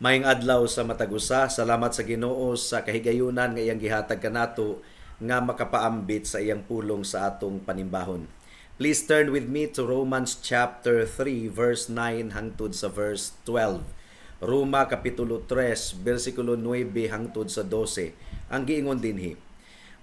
Maayong adlaw sa matag usa. Salamat sa Ginoo sa kahigayunan nga iyang gihatag kanato nga makapaambit sa iyang pulong sa atong panimbahon. Please turn with me to Romans chapter 3 verse 9 hangtod sa verse 12. Roma kapitulo 3 bersikulo 9 hangtod sa 12. Ang giingon dinhi: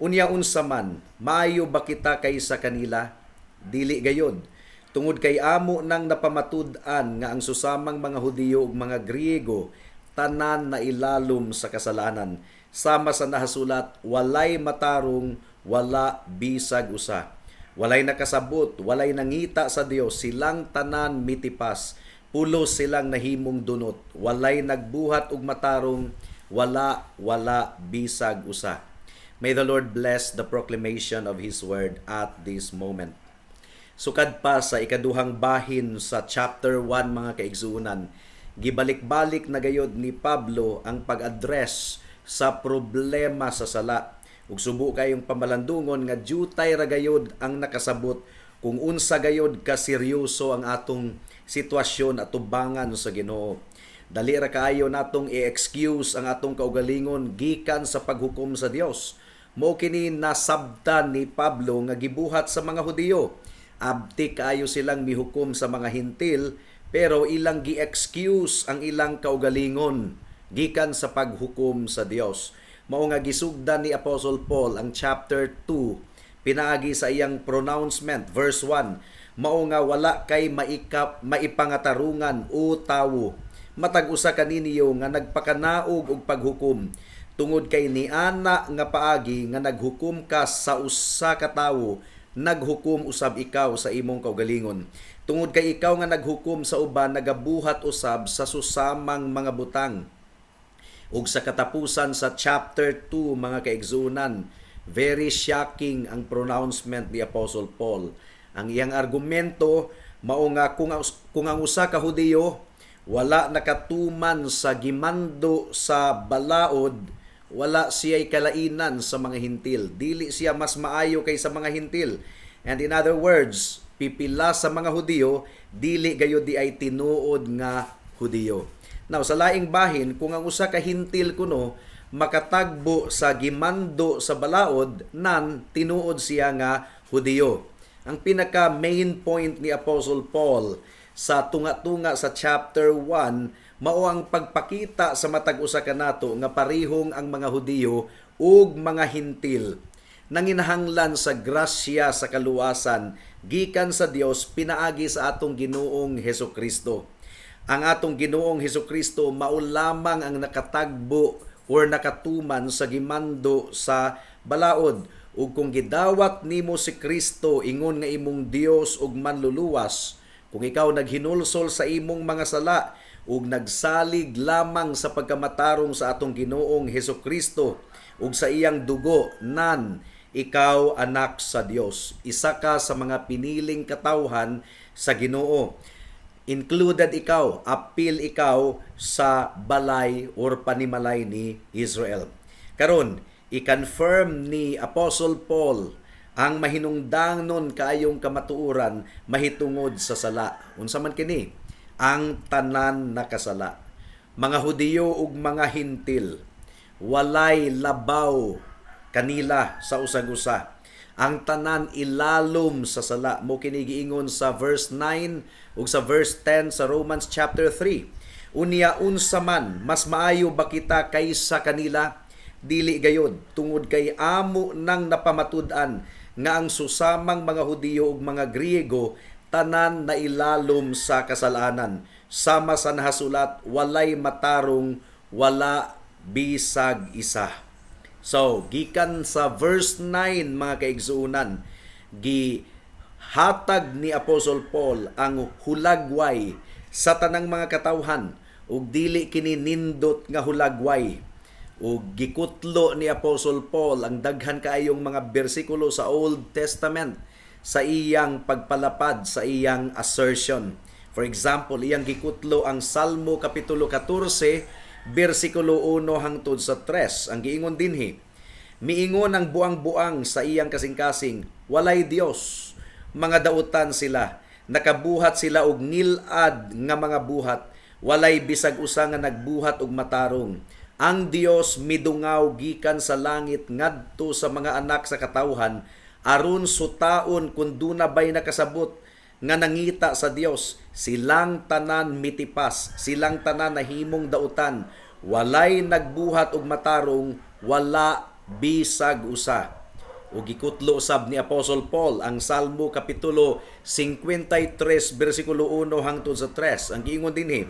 Unya unsa man, maayo ba kita kaysa kanila? Dili gayod. Tungod kay amo nang napamatud-an nga ang susamang mga Hudiyo ug mga Griego tanan na ilalom sa kasalanan. Sama sa nahasulat, walay matarong, wala bisag usa. Walay nakasabot, walay nangita sa Dios, silang tanan mitipas. Pulos silang nahimong dunot, walay nagbuhat og matarong, wala bisag usa. May the Lord bless the proclamation of His word at this moment. Sukad pa sa ikaduhang bahin sa chapter 1 mga kaigsuunan, gibalik-balik na gayod ni Pablo ang pag-address sa problema sa sala. Ug subo kayong pamalandungon nga jutay ra gayod ang nakasabot kung unsa gayod ka seryoso ang atong sitwasyon at tubangan sa Ginoo. Dali ra kaayo natong i-excuse ang atong kaugalingon gikan sa paghukom sa Dios. Mao kini nasabtan ni Pablo nga gibuhat sa mga Hudiyo. Abti kaayo silang mihukom sa mga Hintil, pero ilang gi-excuse ang ilang kaugalingon gikan sa paghukom sa Dios. Mao nga gisugdan ni Apostle Paul ang chapter 2 pinaagi sa iyang pronouncement verse 1. Mao nga wala kay maipangatarungan o tawo. Matag usa kaninyo nga nagpakanaog og paghukom tungod kay niana nga paagi nga naghukom ka sa usa ka tawo, naghukom usab ikaw sa imong kaugalingon. Tungod kay ikaw nga naghukom sa uban, nagabuhat usab sa susamang mga butang. Ug sa katapusan sa chapter 2 mga kaigsunan, very shocking ang pronouncement ni Apostle Paul. Ang iyang argumento mao nga kung ang usa ka Hudiyo wala nakatuman sa gimando sa balaod, wala siya'y kalainan sa mga Hintil. Dili siya mas maayo kaysa mga Hintil. And in other words, pipila sa mga Hudiyo, dili gayud di ay tinuod nga Hudiyo. Now, sa laing bahin, kung ang usa ka Hintil kuno makatagbo sa gimando sa balaod, nan tinuod siya nga Hudiyo. Ang pinaka main point ni Apostle Paul sa tunga-tunga sa chapter 1 mao ang pagpakita sa matag usa kanato nga parihong ang mga Hudiyo ug mga Hintil nanginahanglan sa grasya sa kaluwasan gikan sa Dios pinaagi sa atong Ginoong Hesukristo. Ang atong Ginoong Hesukristo mao lamang ang nakatagbo or nakatuman sa gimando sa balaod. Ug kung gidawat nimo si Kristo ingon nga imong Dios ug manluluwas, kung ikaw naghinulsol sa imong mga sala ug nagsalig lamang sa pagkamatarong sa atong Ginoong Hesukristo ug sa iyang dugo, nan ikaw anak sa Dios. Isa ka sa mga piniling katawhan sa Ginoo. Included ikaw, apil ikaw sa balay or panimalay ni Israel. Karon, i-confirm ni Apostle Paul ang mahinungdanon kaayong kamatuoran mahitungod sa sala. Unsa man kini? Ang tanan nakasala. Mga Hudiyo ug mga Hintil, walay labaw kanila sa usag-usa. Ang tanan ilalom sa sala. Mo kini giingon sa verse 9 ug sa verse 10 sa Romans chapter 3. Unya unsa man, mas maayo ba kita kaysa kanila? Dili gayod, tungod kay amo nang napamatud-an nga ang susamang mga Hudiyo ug mga Griego tanan na ilalom sa kasalanan. Sama sa nahasulat, walay matarong, wala bisag isa. So, gikan sa verse 9 mga kaigsuunan, gihatag ni Apostle Paul ang hulagway sa tanang mga katawhan ug dili kini nindot nga hulagway. Ug gikutlo ni Apostle Paul ang daghan kaayong mga bersikulo sa Old Testament sa iyang pagpalapad sa iyang assertion. For example, iyang gikutlo ang Salmo kapitulo 14 bersikulo 1 hangtod sa 3. Ang giingon dinhi, miingon ang buang-buang sa iyang kasing-kasing, walay Dios, mga dautan sila, nakabuhat sila og ngilad nga mga buhat, walay bisag usa nga nagbuhat og matarong. Ang Dios midungaw gikan sa langit ngadto sa mga anak sa katawhan aron sutaon kun duna bay nakasabot nga nangita sa Dios. Silang tanan mitipas, silang tanan nahimong dautan, walay nagbuhat og matarong, wala bisag usa. O gikutlo usab ni Apostle Paul ang Salmo kapitulo 53 bersikulo 1 hangtod sa 3. Ang giingon dinhi,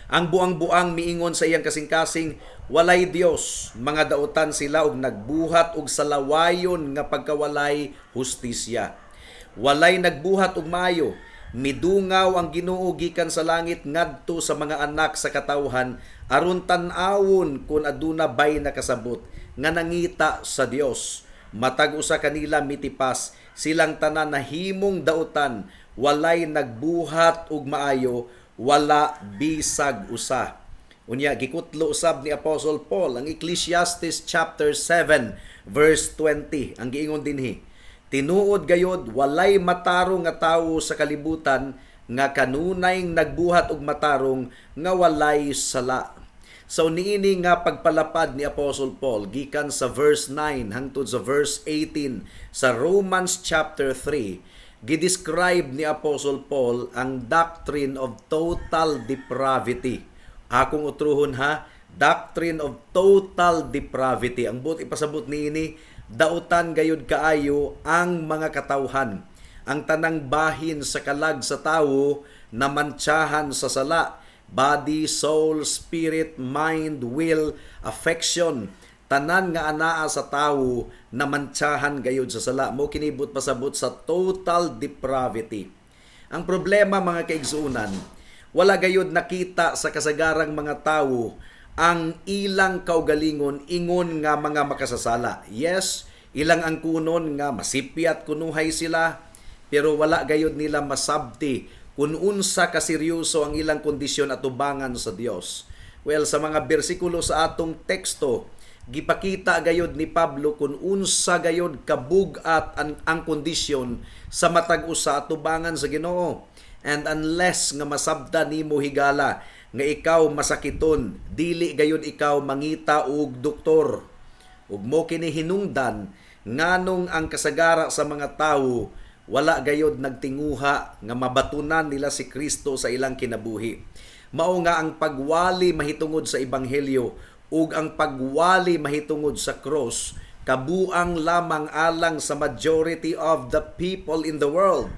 ang buang-buang miingon sa iyang kasing-kasing, walay Dios, mga dautan sila og nagbuhat og salawayon nga pagkawalay hustisya. Walay nagbuhat og maayo, midungaw ang Ginoo gikan sa langit ngadto sa mga anak sa katawhan aron tan-awon kun aduna bay nakasabot nga nangita sa Dios. Matag usa kanila mitipas, silang tanan nahimong dautan, walay nagbuhat og maayo, wala bisag usa. Unya gikutlo usab ni Apostle Paul ang Ecclesiastes chapter 7 verse 20. Ang giingon dinhi, tinuod gayod walay matarong nga tawo sa kalibutan nga kanunay nagbuhat og matarong nga walay sala. So niini nga pagpalapad ni Apostle Paul gikan sa verse 9 hangtod sa verse 18 sa Romans chapter 3, gidescribe ni Apostle Paul ang doctrine of total depravity. Akong utruhon ha, doctrine of total depravity. Ang buot ipasabot niini, dautan gayud kaayo ang mga katawhan. Ang tanang bahin sa kalag sa tawo na mantsahan sa sala, body, soul, spirit, mind, will, affection, tanan nga anaa sa tawo na mantsahan gayud sa sala. Mo kinibot pasabot sa total depravity. Ang problema mga kaigsuunan, wala gayud nakita sa kasagarang mga tawo ang ilang kaugalingon ingon nga mga makasasala. Yes, ilang ang kunon nga masipyat kunuhay sila, pero wala gayud nila masabti kung unsa kaseryoso ang ilang kondisyon at tubangan sa Dios. Well, sa mga bersikulo sa atong teksto, gipakita gayud ni Pablo kung unsa gayud kabugat ang kondisyon sa matag usa at tubangan sa Ginoo. And unless nga masabta nimo higala nga ikaw masakiton, dili gayud ikaw mangita og doktor. Ug mo kini hinungdan nganong ang kasagara sa mga tawo wala gayod nagtinguha nga mabatunan nila si Kristo sa ilang kinabuhi. Mao nga ang pagwali mahitungod sa ebanghelyo ug ang pagwali mahitungod sa cross kabuang lamang alang sa majority of the people in the world.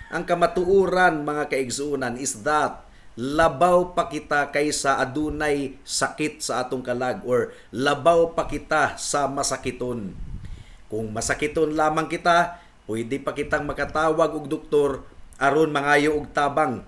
Ang kamatuuran mga kaigsuunan is that labaw pa kita kaysa adunay sakit sa atong kalag, or labaw pa kita sa masakiton. Kung masakiton lamang kita, pwede pa kitang makatawag og doktor aron mangayo og tabang.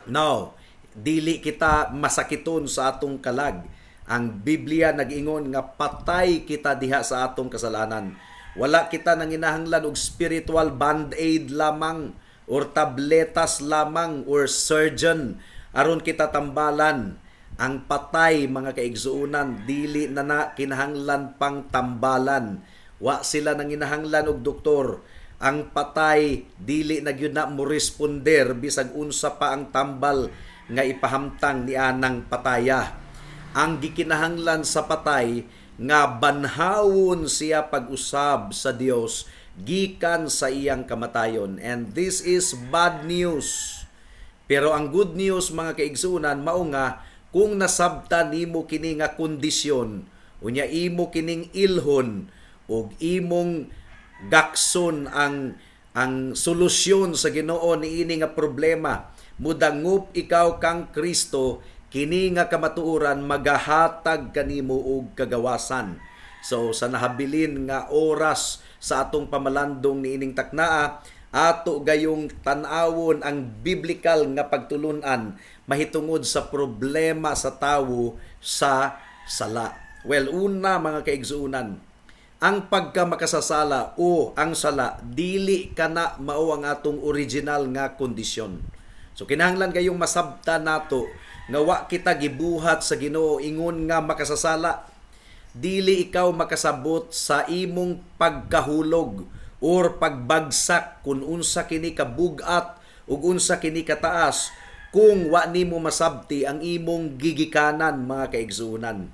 No, dili kita masakiton sa atong kalag. Ang Biblia nag-ingon nga patay kita diha sa atong kasalanan. Wala kita nanginahanglan og spiritual band-aid lamang or tabletas lamang or surgeon aron kita tambalan. Ang patay mga kaigsuunan dili na kinahanglan pang tambalan. Wa sila nanginahanglan og doktor. Ang patay dili na gyud na mo responder bisag unsa pa ang tambal nga ipahamtang ni anang pataya. Ang gikinahanglan sa patay nga banhawon siya pag-usab sa Dios gikan sa iyang kamatayon. And this is bad news. Pero ang good news mga kaigsuunan mao nga kung nasabta nimo kini nga kondisyon, unya imo kining ilhon ug imong gakson ang solusyon sa Ginoo niini nga problema, mudangup ikaw kang Kristo, kini nga kamatuoran magahatag kanimo og kagawasan. So sa nahabilin nga oras sa atong pamalandong niining taknaa, ato gayong tan-awon ang biblical nga pagtulunan mahitungod sa problema sa tawo sa sala. Well, una mga kaigsuunan, ang pagkamakasasala o ang sala dili kana mao ang atong original nga kondisyon. So kinahanglan kayong masabta nato nga wa kita gibuhat sa Ginoo ingon nga makasasala. Dili ikaw makasabot sa imong pagkahulog or pagbagsak kung unsa kini kabugat ug unsa kini kataas kung wa nimo masabti ang imong gigikanan mga kaigsuonan.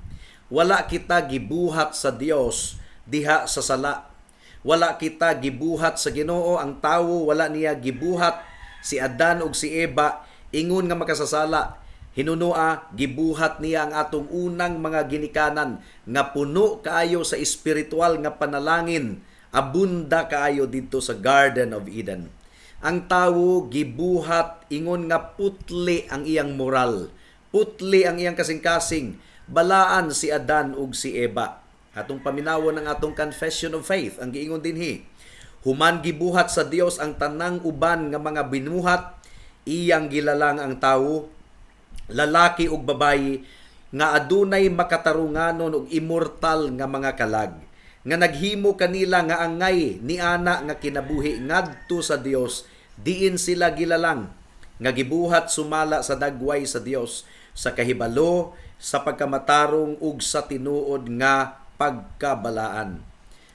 Wala kita gibuhat sa Dios diha sa sala. Wala kita gibuhat sa Ginoo. Ang tawo wala niya gibuhat si Adan ug si Eva ingon nga makasasala. Hinunua gibuhat niya ang atong unang mga ginikanan nga puno kaayo sa espiritual nga panalangin, abunda kaayo dito sa Garden of Eden. Ang tawo gibuhat ingon nga putli ang iyang moral, putli ang iyang kasing-kasing, balaan si Adan ug si Eva. Atong paminawon ang atong confession of faith, ang giingon dinhi, human gibuhat sa Dios ang tanang uban nga mga binuhat, iyang gilalang ang tawo, lalaki ug babayi, nga adunay makatarunganon ug immortal nga mga kalag, nga naghimo kanila nga angay ni ana nga kinabuhi ngadto sa Dios, diin sila gilalang, nga gibuhat sumala sa dagway sa Dios, sa kahibalo, sa pagkamatarong ug sa tinuod nga pagkabalaan.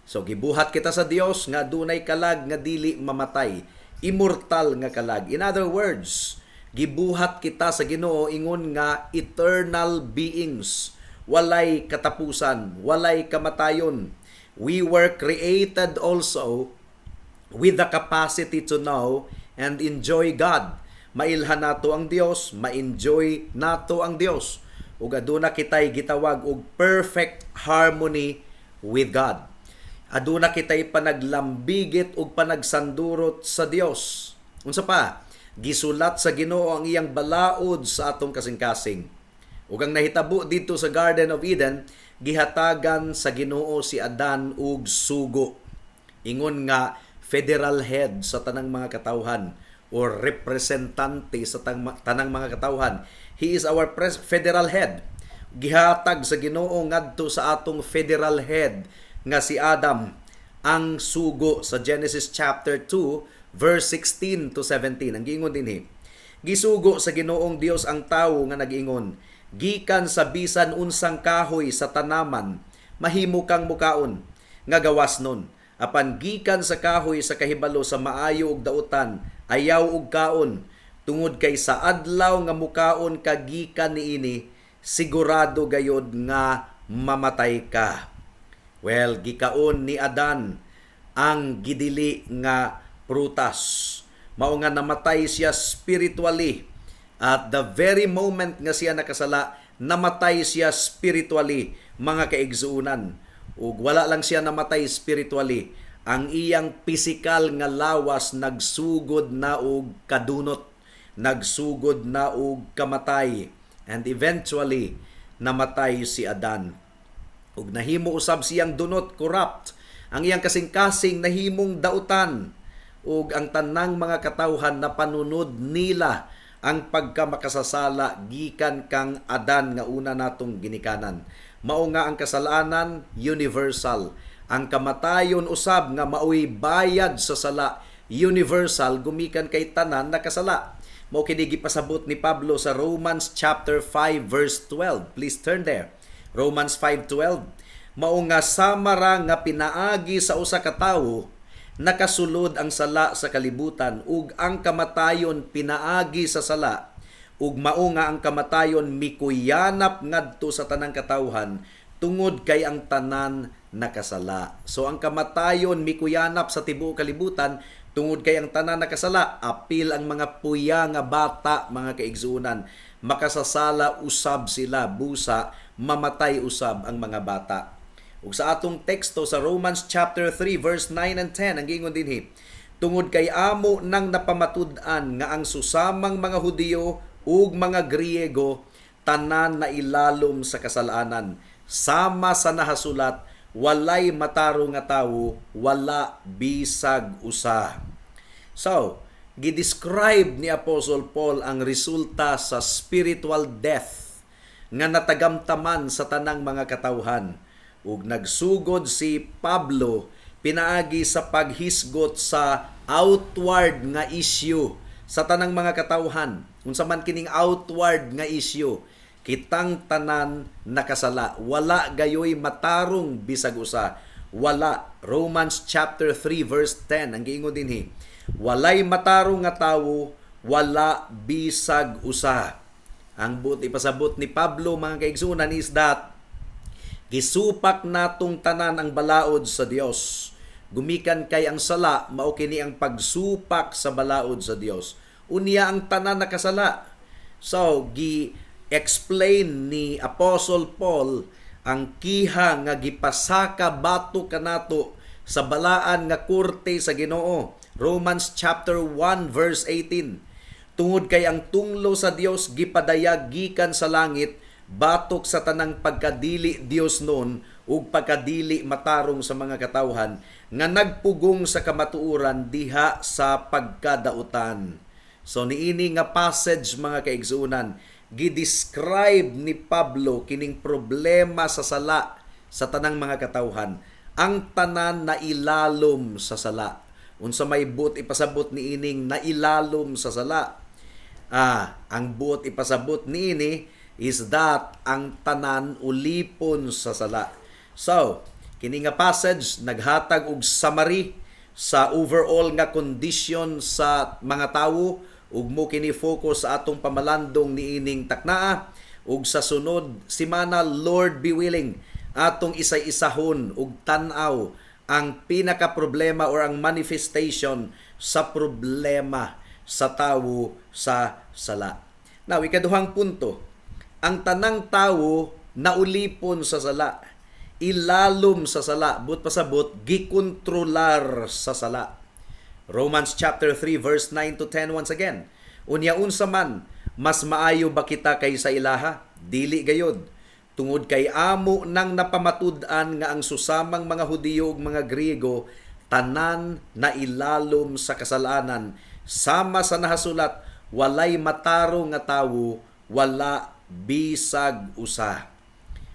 So gibuhat kita sa Dios nga adunay kalag nga dili mamatay, immortal nga kalag. In other words, gibuhat kita sa Ginoo ingon nga eternal beings, walay katapusan, walay kamatayon. We were created also with the capacity to know and enjoy God. Mailhan nato ang Dios, ma-enjoy nato ang Dios. Ug aduna kitay gitawag og perfect harmony with God. Aduna kitay panaglambigit ug panagsandurot sa Dios. Unsa pa? Gisulat sa Ginoo ang iyang balaod sa atong kasing-kasing. Ug ang nahitabo dito sa Garden of Eden, gihatagan sa Ginoo si Adan ug sugo. Ingon nga federal head sa tanang mga katawhan or representante sa tanang mga katawhan. He is our federal head. Gihatag sa Ginoo ngadto sa atong federal head nga si Adam ang sugo sa Genesis chapter 2 verse 16 to 17. Ang giingon dinhi, gisugo sa Ginoong Dios ang tawo nga nag-ingon, gikan sa bisan unsang kahoy sa tanaman mahimo kang mukaon nga gawas nun, apan gikan sa kahoy sa kahibalo sa maayo ug dautan ayaw ug kaon, tungod kay sa adlaw nga mukaon ka gikan niini sigurado gayod nga mamatay ka. Well, gikaon ni Adan ang gidili nga prutas. Mao nga namatay siya spiritually. At the very moment nga siya nakasala, namatay siya spiritually, mga kaigsuunan. Ug wala lang siya namatay spiritually, ang iyang pisikal nga lawas nagsugod na og kadunot, nagsugod na og kamatay, and eventually namatay si Adan. Ug nahimo usab siyang dunot, corrupt. Ang iyang kasing-kasing nahimong dautan, ug ang tanang mga katawhan na panunod nila ang pagkamakasasala gikan kang Adan nga una natong ginikanan. Mao nga ang kasalanan universal. Ang kamatayon usab nga maoy bayad sa sala, universal, gumikan kay tanan nakasala. Mao kini gipasabot ni Pablo sa Romans chapter 5 verse 12. Please turn there. Romans 5:12. Mao nga samara nga pinaagi sa usa ka tawo nakasulod ang sala sa kalibutan, ug ang kamatayon pinaagi sa sala, ug mao nga ang kamatayon mikuyanap ngadto sa tanang katawhan tungod kay ang tanan nakasala. So ang kamatayon mikuyanap sa tibuok kalibutan tungod kay ang tanan nakasala. Apil ang mga puya nga bata, mga kaigsuunan, makasasala usab sila, busa mamatay usab ang mga bata. Ug sa atong teksto sa Romans chapter 3 verse 9 and 10, ang giingon dinhi, tungod kay amo nang napamatud-an nga ang susamang mga Hudiyo ug mga Griego tanan na ilalom sa kasalanan, sama sa nahasulat, walay mataro nga tawo, wala bisag usa. So, gidescribe ni Apostle Paul ang resulta sa spiritual death nga natagamtaman sa tanang mga katawhan. Ug nagsugod si Pablo pinaagi sa paghisgot sa outward nga issue sa tanang mga katawhan. Unsa man kining outward nga issue, kitang tanan nakasala, wala gayoy matarong bisag usa, wala. Romans chapter 3 verse 10 ang giingon dinhi, walay matarong nga tawo, wala bisag usa. Ang buot ipasabot ni Pablo mga kaigsunan is that gisupak natong tanan ang balaod sa Dios. Gumikan kay ang sala mao kini ang pagsupak sa balaod sa Dios. Unya ang tanan nakasala. So gi-explain ni Apostle Paul ang kiha nga gipasaka bato kanato sa balaan nga korte sa Ginoo. Romans chapter 1 verse 18. Tungod kay ang tunglo sa Dios gipadayag gikan sa langit batok sa tanang pagkadili Dios noon ug pagkadili matarong sa mga katawhan nga nagpugong sa kamatuoran diha sa pagkadautan. So niini nga passage mga kaigsuonan gidescribe ni Pablo kining problema sa sala sa tanang mga katawhan. Ang tanan na ilalom sa sala. Unsa may buot ipasabot ni ining nailalom sa sala. Ang buot ipasabot niini is that ang tanan ulipon sa sala. So, kini nga passage naghatag og summary sa overall nga condition sa mga tawo ug mo kini focus sa atong pamalandong niining taknaa ug sa sunod semana Lord be willing atong isa-isahon ug tan-aw ang pinaka problema or ang manifestation sa problema sa tawo sa sala. Now, ikaduhang punto, ang tanang tawo naulipon sa sala, ilalom sa sala, but pasabot, gikontrolar sa sala. Romans chapter 3 verse 9 to 10 once again. Unya unsa man, mas maayo ba kita kaysa ilaha? Dili gayod. Tungod kay amo nang napamatud-an nga ang susamang mga Hudiyo ug mga Griego tanan na ilalom sa kasalanan. Sama sa nahasulat, walay matarong nga tawo, wala bisag usa.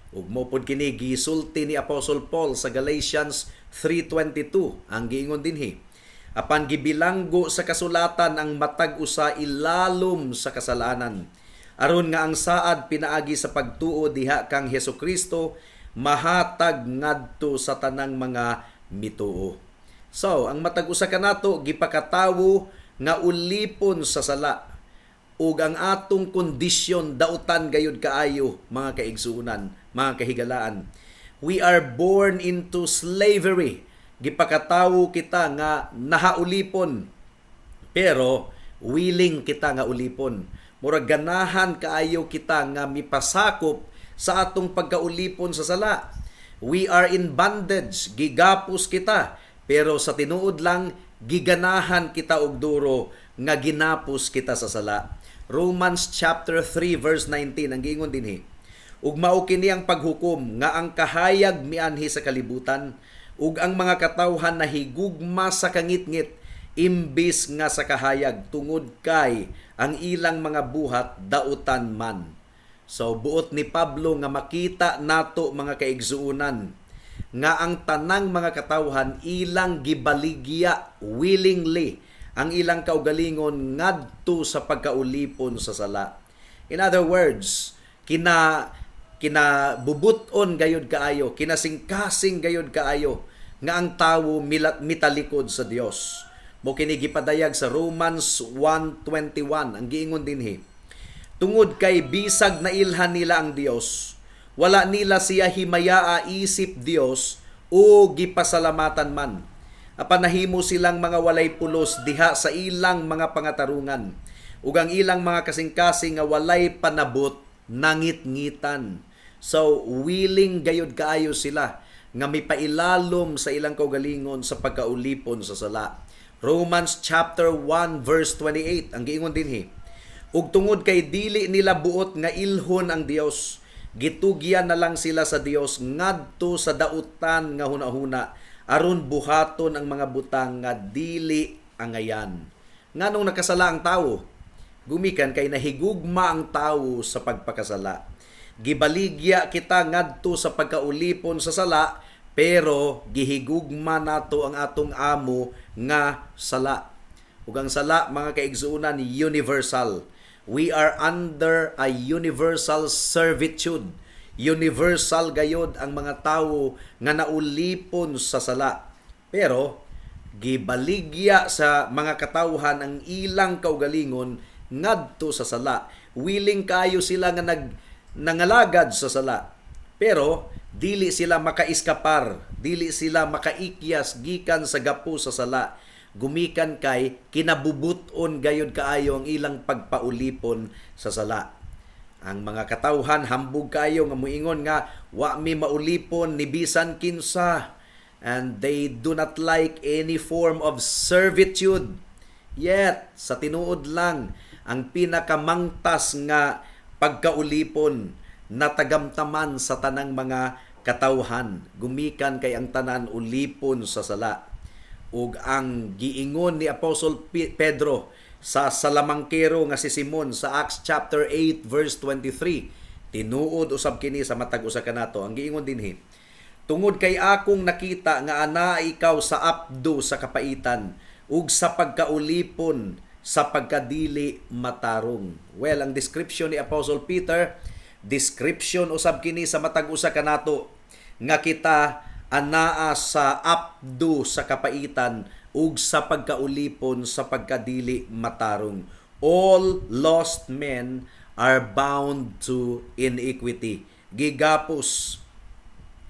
Ug mo pod kini gisulti ni Apostle Paul sa Galatians 3:22 ang giingon dinhi. Apan gibilanggo sa kasulatan ang matag usa ilalom sa kasalanan. Aron nga ang saad pinaagi sa pagtuo diha kang Hesukristo mahatag ngadto sa tanang mga mituo. So, ang matag usa kanato gipakatawo nga ulipon sa sala ug ang atong kondisyon dautan gayud kaayo mga kaigsuonan, mga kahigalaan. We are born into slavery. Gipakatawo kita nga nahaulipon pero willing kita nga ulipon. Murag ganahan kaayo kita nga mipasakop sa atong pagkaulipon sa sala. We are in bondage, gigapos kita, pero sa tinuod lang giganahan kita og duro nga ginapos kita sa sala. Romans chapter 3 verse 19 ang giingon dinhi. Ug mao kini ang paghukom nga ang kahayag mianhi sa kalibutan ug ang mga katawhan nahigugma sa kangitngit imbis nga sa kahayag tungod kay ang ilang mga buhat dautan man. So buot ni Pablo nga makita nato mga kaigsuonan nga ang tanang mga katawhan ilang gibaligya willingly ang ilang kaugalingon ngadto sa pagkaulipon sa sala. In other words, kinabubuton gayud kaayo, kinasingkasing gayud kaayo nga ang tawo mitalikod sa Dios. Mo kini gipadayag sa Romans 1:21 ang giingon dinhi. Tungod kay bisag na ilhan nila ang Dios, wala nila siya himayaa isip Dios o gipasalamatan man. Apan nahimo silang mga walay pulos diha sa ilang mga pangatarungan ug ang ilang mga kasing-kasing nga walay panabot nangit-ngitan. So willing gayud kaayo sila nga mipailalom sa ilang kaugalingon sa pagkaulipon sa sala. Romans chapter 1 verse 28 ang giingon dinhi. Ug tungod kay dili nila buot nga ilhon ang Dios, gitugyan na lang sila sa Dios ngadto sa dautan nga hunahuna aron buhaton ang mga butang nga dili angayan. Nganong nakasala ang tawo? Gumikan kay nahigugma ang tawo sa pagpakasala. Gibaligya kita ngadto sa pagkaulipon sa sala pero gihigugma nato ang atong amo nga sala. Ug ang sala mga kaigsuonan universal. We are under a universal servitude. Universal gayod ang mga tawo nga naulipon sa sala. Pero gibaligya sa mga katawhan ang ilang kaugalingon ngadto sa sala. Willing kayo sila nga nangalagad sa sala. Pero dili sila makaiskapar, dili sila makaikyas gikan sa gapo sa sala. Gumikan kay kinabubuton gayud kaayo ang ilang pagpaulipon sa sala. Ang mga katawhan hambog kayo nga muingon nga wa mi maulipon ni bisan kinsa, and they do not like any form of servitude. Yet sa tinuod lang ang pinakamangtas nga pagkaulipon natagamtaman sa tanang mga katawhan. Gumikan kay ang tanan ulipon sa sala. Ug ang giingon ni Apostol Pedro sa salamangkero nga si Simon sa Acts chapter 8 verse 23, tinuod usab kini sa matag usa kanato. Ang giingon dinhi, tungod kay akong nakita nga ana ikaw sa apdo sa kapaitan ug sa pagkaulipon sa pagkadili matarong. Well, ang description ni Apostle Peter, description usab kini sa matag usa kanato nga kita anaa sa apdo sa kapaitan ug sa pagkaulipon sa pagkadili matarong. All lost men are bound to iniquity. Gigapos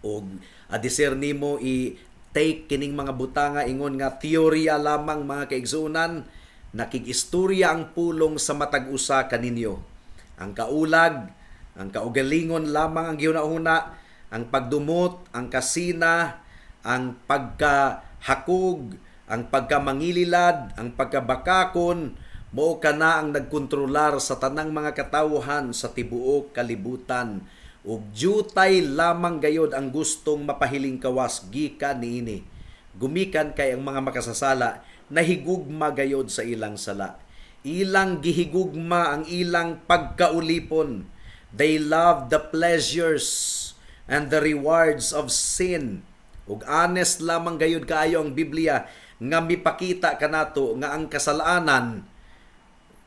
og adisir nimo i-take kining mga butanga ingon nga teorya lamang mga kaigsunan, nakigistorya ang pulong sa matag usa kaninyo. Ang kaulag, ang kaugalingon lamang ang giuna-una, ang pagdumot, ang kasina, ang pagkahakog, ang pagkamangililad, ang pagkabakakon, mao kana ang nagkontrolar sa tanang mga katawhan sa tibuok kalibutan. Ug jutay lamang gayod ang gustong mapahiling kawas gikan niini. Gumikan kay ang mga makasasala nahigugma gayod sa ilang sala. Ilang gihigugma ang ilang pagkaulipon. They love the pleasures and the rewards of sin. Ug honest lamang gayud kaayo ang Biblia nga mipakita kanato nga ang kasalanan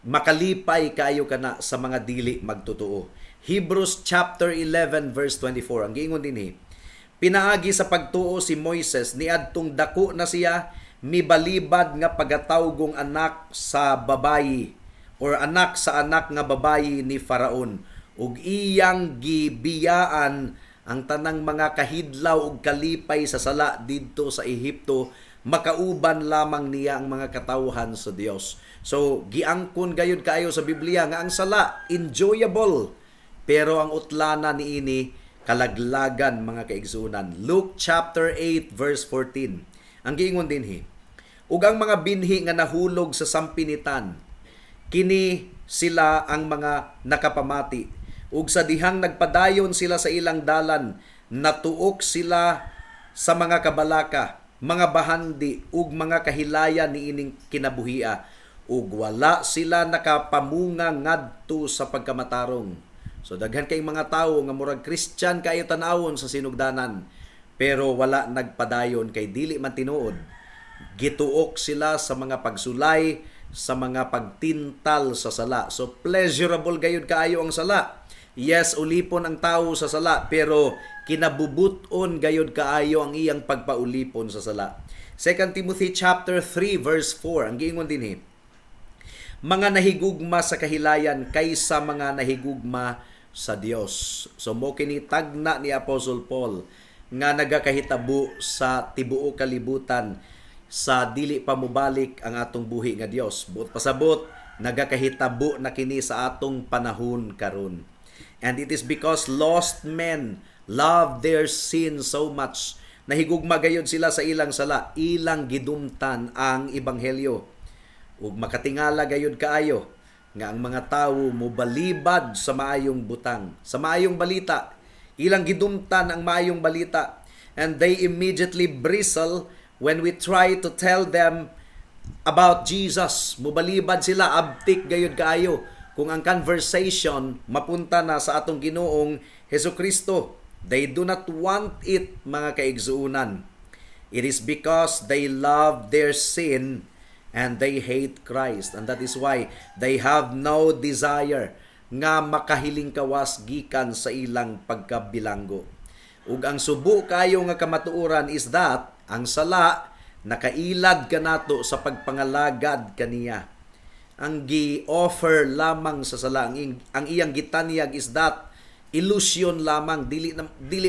makalipay kaayo kana sa mga dili magtotoo. Hebrews chapter 11 verse 24 ang giingon dinhi, pinaagi sa pagtuo si Moises niadtong dako na siya mibalibad nga pagatawgong anak sa babayi or anak sa anak nga babayi ni Faraon, ug iyang gibiyaan ang tanang mga kahidlaw ug kalipay sa sala didto sa Ehipto, makauban lamang niya ang mga katawhan sa Dios. So giangkon gayud kaayo sa Biblia nga ang sala enjoyable, pero ang utlana niini kalaglagan mga kaigsunan. Luke chapter 8 verse 14. Ang giingon dinhi, ug ang mga binhi nga nahulog sa sampinitan, kini sila ang mga nakapamati. Ug sa dihang nagpadayon sila sa ilang dalan, natuok sila sa mga kabalaka, mga bahandi, ug mga kahilaya niining kinabuhia, ug wala sila nakapamunga ngadto sa pagkamatarong. So daghan kay mga tawo nga murag Christian kayo tan-awon sa sinugdanan, pero wala nagpadayon kay dili man tinuod. Gituok sila sa mga pagsulay, sa mga pagtintal sa sala. So pleasurable gayud kaayo ang sala. Yes, ulipon ang tao sa sala, pero kinabubuton gayud kaayo ang iyang pagpaulipon sa sala. 2 Timothy chapter 3 verse 4 ang giingon dinhi, mga nahigugma sa kahilayan kaysa mga nahigugma sa Dios. So mo kini tagna ni Apostle Paul nga nagakahitabo sa tibuok kalibutan sa dili pa mobalik ang atong buhi nga Dios. Buot pasabot nagakahitabo na kini sa atong panahon karon. And it is because lost men love their sin so much, nahigugma gayud sila sa ilang sala, ilang gidumtan ang ebanghelyo. Ug makatingala gayud kaayo nga ang mga tawo mobalibad sa maayong butang, sa maayong balita. Ilang gidumtan ang maayong balita, and they immediately bristle when we try to tell them about Jesus. Mobalibad sila, abtik gayud kaayo kung ang conversation mapunta na sa atong Ginoong Hesukristo. They do not want it, mga kaigsuunan. It is because they love their sin and they hate Christ. And that is why they have no desire nga makahiling kawas gikan sa ilang pagkabilanggo. Ug ang subo kayo nga kamatuoran is that ang sala nakailad kanato sa pagpangalagad kaniya. Ang gi-offer lamang sa sala, ang iyang gitanyag is that illusion lamang, dili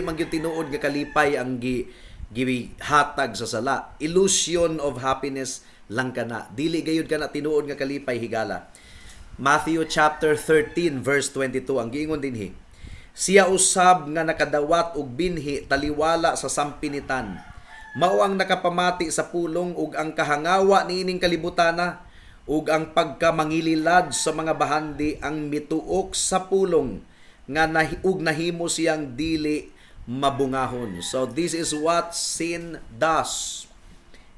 man gyud tinuod nga kalipay ang gihatag sa sala. Illusion of happiness lang kana. Dili gayud kana tinuod nga kalipay higala. Matthew chapter 13 verse 22 ang giingon dinhi. Siya usab nga nakadawat og binhi taliwala sa sampinitan. Mao ang nakapamati sa pulong ug ang kahangawa niining kalibutana ug ang pagkamangililad sa mga bahandi ang mituok sa pulong nga nahimo siyang dili mabungahon. So this is what sin does.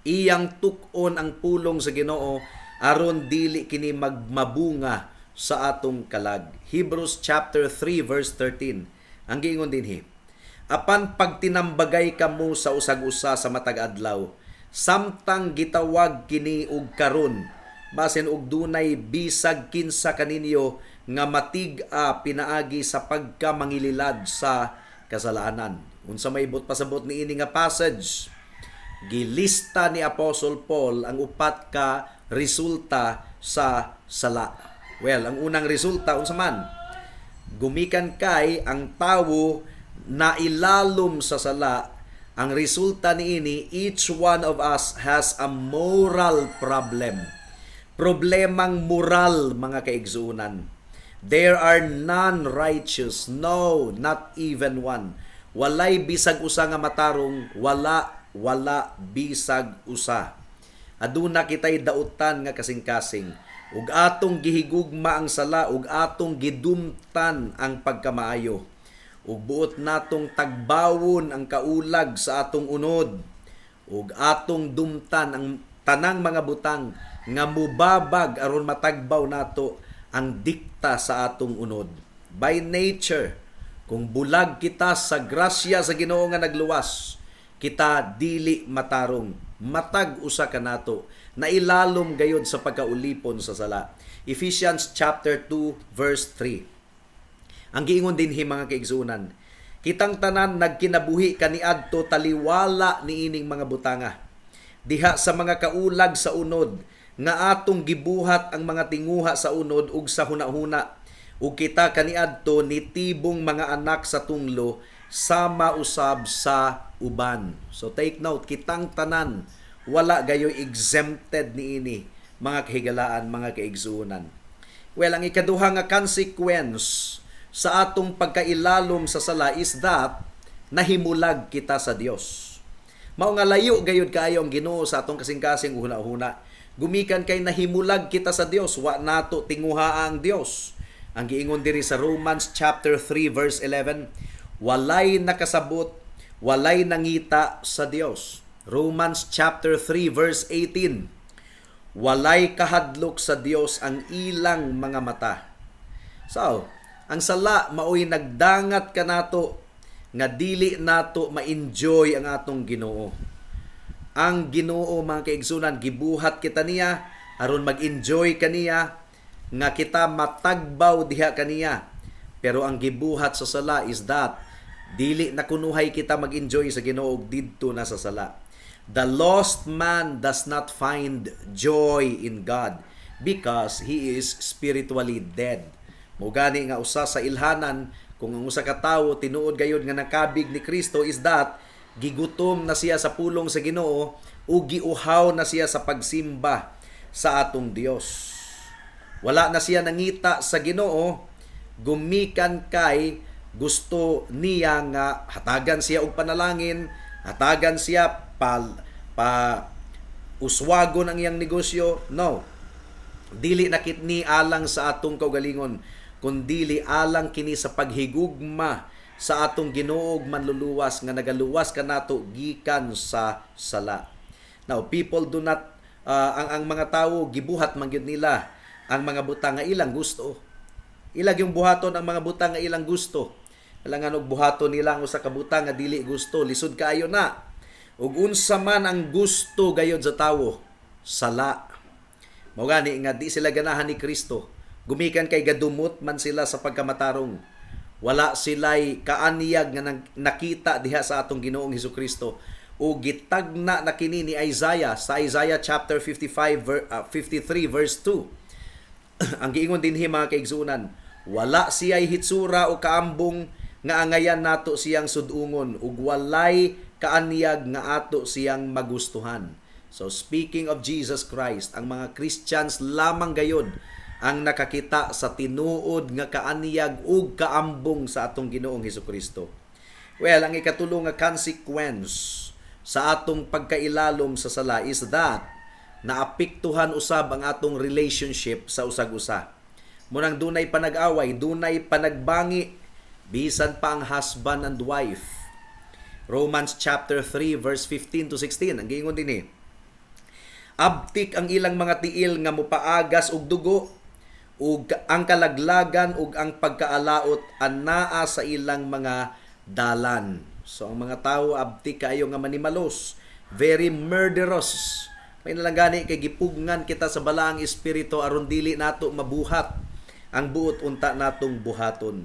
Iyang tuk-on ang pulong sa Ginoo aron dili kini magmabunga sa atong kalag. Hebrews chapter 3 verse 13. Ang giingon dinhi. Apan pagtinambagay kamo sa usag-usa sa matag adlaw, samtang gitawag kini og karon, basin og dunay bisag kinsa kaninyo nga matig-a pinaagi sa pagkamangililad sa kasalanan. Unsa may pasabot ni ini nga passage, gilista ni Apostle Paul ang upat ka resulta sa sala. Well, ang unang resulta unsa man? Gumikan kay ang tawo na ilalom sa sala. Ang resulta niini, each one of us has a moral problem. Problemang moral, mga kaigsuunan. There are none righteous, no, not even one. Walay bisag usa nga matarong, wala bisag usa. Aduna kitay dautan nga kasing-kasing. Ug atong gihigugma ang sala, ug atong gidumtan ang pagkamaayo. Ug buot natong tagbawon ang kaulag sa atong unod. Ug atong dumtan ang tanang mga butang nga mubabag aron matagbaw nato ang dikta sa atong unod. By nature, kung bulag kita sa grasya sa Ginoo nga nagluwas, kita dili matarong, matag usa kanato, na ilalom gayod sa pagkaulipon sa sala. Ephesians chapter 2 verse 3. Ang giingon dinhi mga kaigsunan, kitang tanan nagkinabuhi kaniadto taliwala niining mga butanga. Diha sa mga kaulag sa unod nga atong gibuhat ang mga tinguha sa unod ug sa hunahuna. Ug kita kaniadto nitibong mga anak sa tunglo sama usab sa uban. So take note, kitang tanan wala gayoy exempted niini mga kahigalaan, mga kaigsuunan. Well, ang ikaduha nga consequence sa atong pagkailalom sa sala is that nahimulag kita sa Dios. Mao nga layo gayud kaayo ang Ginoo sa atong kasing-kasing huna-huna. Gumikan kay nahimulag kita sa Dios, wa nato tinguha ang Dios. Ang giingon diri sa Romans chapter 3 verse 11, walay nakasabot, walay nangita sa Dios. Romans chapter 3 verse 18, walay kahadlok sa Dios ang ilang mga mata. So, ang sala maoy nagdangat kanato nga dili nato ma-enjoy ang atong Ginoo. Ang Ginoo, mga kaigsunan, gibuhat kita niya aron mag-enjoy kaniya, nga kita matagbaw diha kaniya. Pero ang gibuhat sa sala is that dili na kunuhay kita mag-enjoy sa Ginoo didto na sa sala. The lost man does not find joy in God because he is spiritually dead. Mugani nga usa sa ilhanan kung ang usa ka tawo tinuod gayud nga nakabig ni Kristo is that gigutom na siya sa pulong sa Ginoo ug giuhaw na siya sa pagsimba sa atong Dios. Wala na siya nangita sa Ginoo, gumikan kay gusto niya nga hatagan siya og panalangin, hatagan siya uswagon ang iyang negosyo. No. Dili na kitni alang sa atong kaugalingon, kundi alang kini sa paghigugma sa atong Ginoo ug manluluwas nga nagaluwas kanato gikan sa sala. Now, people do not ang mga tawo gibuhat man gyud nila ang mga butang nga ilang gusto. Ilag yung buhaton ang mga butang nga ilang gusto. Alangan og buhaton nila ang usa ka butang nga dili gusto, lisod kaayo na. Ug unsa man ang gusto gayod sa tawo, sala. Mao gani nga di sila ganahan ni Kristo. Gumikan kay gadumot man sila sa pagkamatarong. Wala sila'y kaaniyag nga nakita diha sa atong Ginoong Hesukristo. o gitagna na kini ni Isaiah sa Isaiah chapter 53 verse 2. Ang giingon dinhi mga kaigsunan, wala siya'y hitsura o kaambong nga angayan nato siyang sudungon ug walay kaanyag nga ato siyang magustuhan. So speaking of Jesus Christ, ang mga Christians lamang gayud ang nakakita sa tinuod nga kaanyag ug kaambong sa atong Ginoong Hesukristo. Well, ang ikatulo nga consequence sa atong pagkailalom sa sala is that naapektuhan usab ang atong relationship sa usag-usa. Munang dunay panag-away, dunay panagbangi, bisan pa ang husband and wife. Romans chapter 3 verse 15 to 16 ang giingon dinhi. Abtik ang ilang mga tiil nga mopaagas og dugo, ug ang kalaglagan ug ang pagkaalaot anaa sa ilang mga dalan. So ang mga tawo abtik kaayo nga manimalos, very murderous. May nalanggani kay gipugngan kita sa balaang espiritu aron dili nato mabuhat ang buot unta natong buhaton.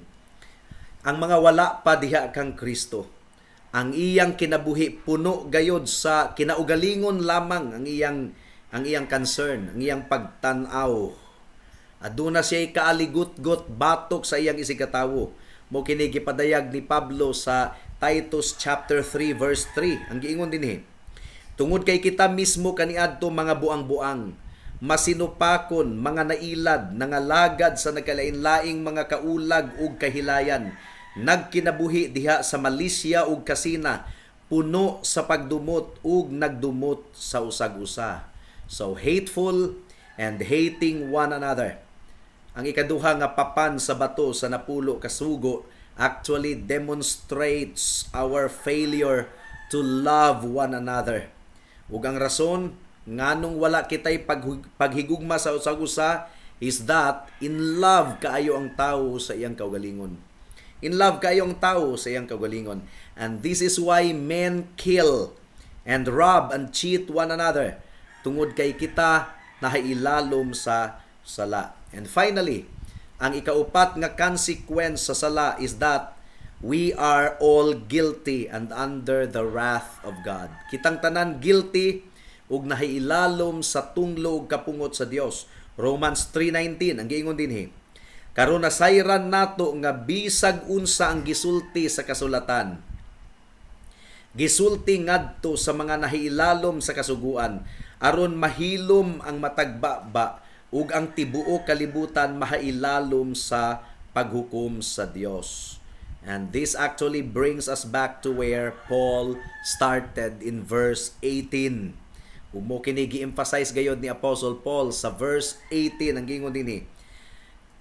Ang mga wala pa diha kang Kristo, ang iyang kinabuhi puno gayod sa kinaugalingon lamang ang iyang concern, ang iyang pagtan-aw. Aduna siya kaaligot-got batok sa iyang isigatawo. Mo kini gipadayag ni Pablo sa Titus chapter 3 verse 3. Ang giingon dinhi, tungod kay kita mismo kaniadto mga buang-buang, masinupakon, mga nailad, nangalagad sa nagkalain-laing mga kaulag ug kahilayan, nagkinabuhi diha sa malisya ug kasina, puno sa pagdumot ug nagdumot sa usag-usa. So hateful and hating one another. Ang ikaduha nga papan sa bato sa napulo ka sugo actually demonstrates our failure to love one another. Ug ang rason nganong wala kitay paghigugma sa usag-usa is that in love kaayo ang tawo sa iyang kaugalingon. In love kaayo ang tawo sa iyang kaugalingon. And this is why men kill and rob and cheat one another. Tungod kay kita nahailalom sa sala. And finally, ang ikaupat nga consequence sa sala is that we are all guilty and under the wrath of God. Kitang tanan guilty ug nahailalom sa tunglo ug kapungot sa Dios. Romans 3:19 ang giingon dinhi. Karon nasayran nato nga bisag unsa ang gisulti sa kasulatan. Gisulti ngadto sa mga nahailalom sa kasuguan aron mahilom ang matagbaba ug ang tibuok kalibutan mahailalom sa paghukom sa Dios. And this actually brings us back to where Paul started in verse 18. Mo kini gi-emphasize gayod ni Apostle Paul sa verse 18 ang giingon dinhi.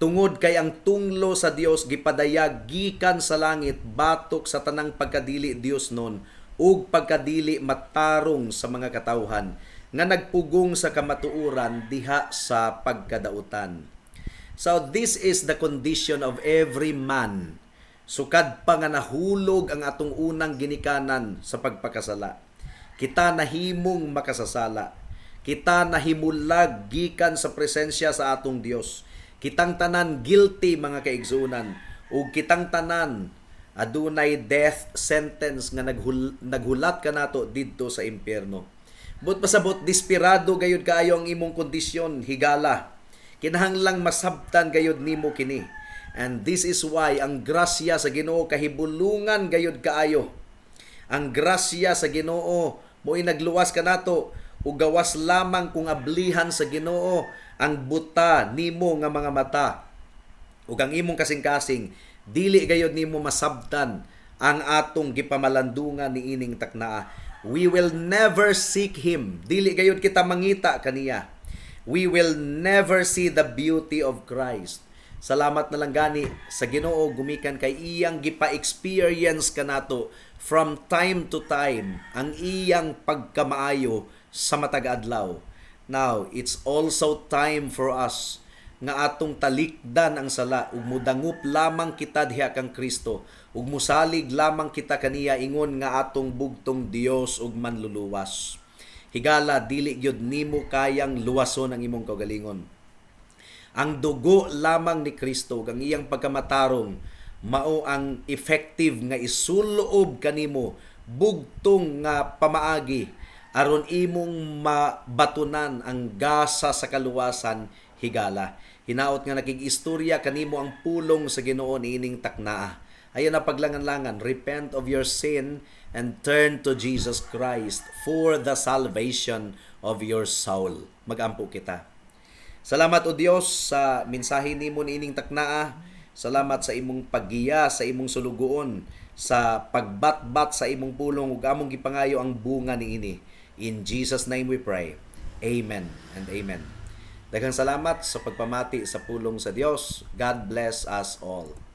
Tungod kay ang tunglo sa Dios gipadayag gikan sa langit batok sa tanang pagkadili Dios non ug pagkadili matarong sa mga katawhan nga nagpugong sa kamatuoran diha sa pagkadautan. So this is the condition of every man. Sukad pa nga nahulog ang atong unang ginikanan sa pagpakasala. Kita nahimong makasasala. Kita nahimulag gikan sa presensya sa atong Dios. Kitang tanan guilty mga kaigsunan. Ug kitang tanan adunay death sentence nga naghulat kanato didto sa impyerno. But pasabot desperado gayud kaayo ang imong kondisyon, higala. Kinahanglang masabtan gayud nimo kini. And this is why ang grasya sa Ginoo kahibulungan gayud kaayo. Ang grasya sa Ginoo mo'y nagluwas kanato ug gawas lamang kung ablihan sa Ginoo ang buta nimo nga mga mata ug ang imong kasing-kasing dili gayud nimo masabtan ang atong gipamalandungan ni ining taknaa. We will never seek Him. Dili gayud kita mangita kaniya. We will never see the beauty of Christ. Salamat na lang gani sa Ginoo gumikan kay iyang gipa-experience kanato from time to time ang iyang pagkamaayo sa matag adlaw. Now, it's also time for us nga atong talikdan ang sala ug mudangup lamang kita diha kang Kristo ug musalig lamang kita kaniya ingon nga atong bugtong Dios ug manluluwas. Higala dili gyud nimo kayang luwason ang imong kaugalingon. Ang dugo lamang ni Kristo ug ang iyang pagkamatarong mao ang effective nga isuloob kanimo bugtong nga pamaagi aron imong mabatunan ang gasa sa kaluwasan higala. Hinaot nga nakig-istorya kanimo ang pulong sa Ginoo niining taknaa. Ayan na paglangan-langan, repent of your sin and turn to Jesus Christ for the salvation of your soul. Magampo kita. Salamat o Dios sa mensahe nimo niining taknaa. Salamat sa imong paggiya, sa imong sulugoon, sa pagbatbat sa imong pulong ug among gipangayo ang bunga niini. In Jesus' name we pray. Amen and amen. Daghang salamat sa pagpamati sa pulong sa Dios. God bless us all.